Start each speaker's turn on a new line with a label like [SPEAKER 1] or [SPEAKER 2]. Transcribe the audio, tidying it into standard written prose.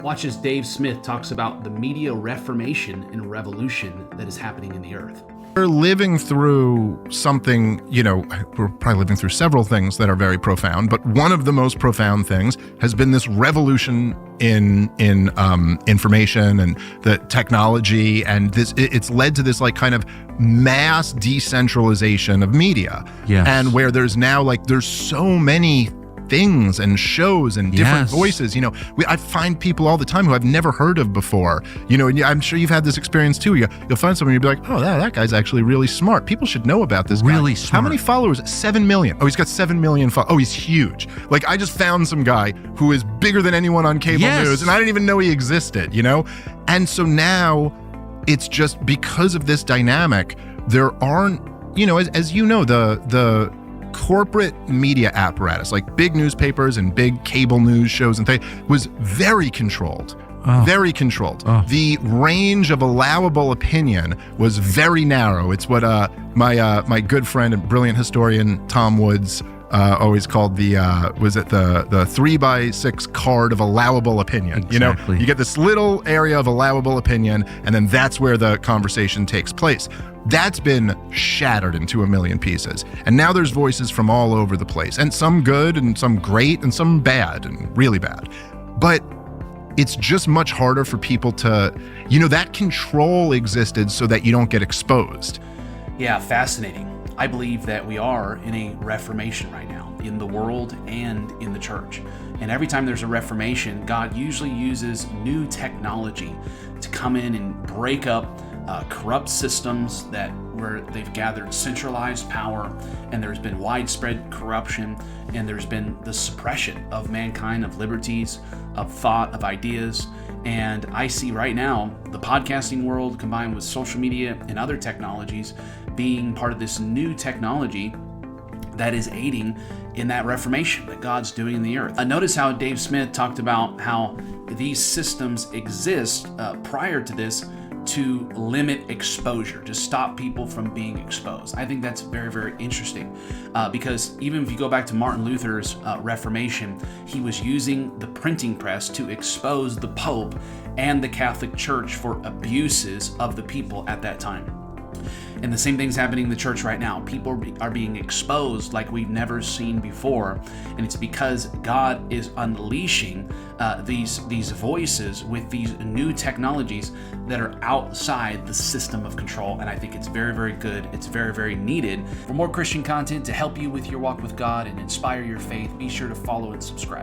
[SPEAKER 1] Watch as Dave Smith talks about the media reformation and revolution that is happening in the earth.
[SPEAKER 2] We're living through something, we're probably living through several things that are very profound, but one of the most profound things has been this revolution in information and the technology, and it's led to this kind of mass decentralization of media.
[SPEAKER 3] Yes.
[SPEAKER 2] And where there's now there's so many things and shows and different voices. I find people all the time who I've never heard of before. And I'm sure you've had this experience too. You'll find someone, you'll be like, oh, that guy's actually really smart. People should know about this guy.
[SPEAKER 3] Really smart.
[SPEAKER 2] How many followers? 7 million. Oh, he's got 7 million followers. Oh, he's huge. I just found some guy who is bigger than anyone on cable news, and I didn't even know he existed, And so now it's just because of this dynamic, there aren't, as the corporate media apparatus, like big newspapers and big cable news shows and things, was very controlled. Very controlled. The range of allowable opinion was very narrow. It's what my good friend and brilliant historian Tom Woods always called the 3x6 card of allowable opinion.
[SPEAKER 3] Exactly.
[SPEAKER 2] You get this little area of allowable opinion, and then that's where the conversation takes place. That's been shattered into a million pieces. And now there's voices from all over the place, and some good and some great and some bad and really bad. But it's just much harder for people to, that control existed so that you don't get exposed.
[SPEAKER 1] Yeah, fascinating. I believe that we are in a reformation right now in the world and in the church. And every time there's a reformation, God usually uses new technology to come in and break up corrupt systems where they've gathered centralized power, and there's been widespread corruption, and there's been the suppression of mankind, of liberties, of thought, of ideas. And I see right now the podcasting world combined with social media and other technologies being part of this new technology that is aiding in that reformation that God's doing in the earth. Notice how Dave Smith talked about how these systems exist prior to this to limit exposure, to stop people from being exposed. I think that's very, very interesting because even if you go back to Martin Luther's Reformation, he was using the printing press to expose the Pope and the Catholic Church for abuses of the people at that time. And the same thing's happening in the church right now. People are being exposed like we've never seen before. And it's because God is unleashing these voices with these new technologies that are outside the system of control. And I think it's very, very good. It's very, very needed. For more Christian content to help you with your walk with God and inspire your faith, be sure to follow and subscribe.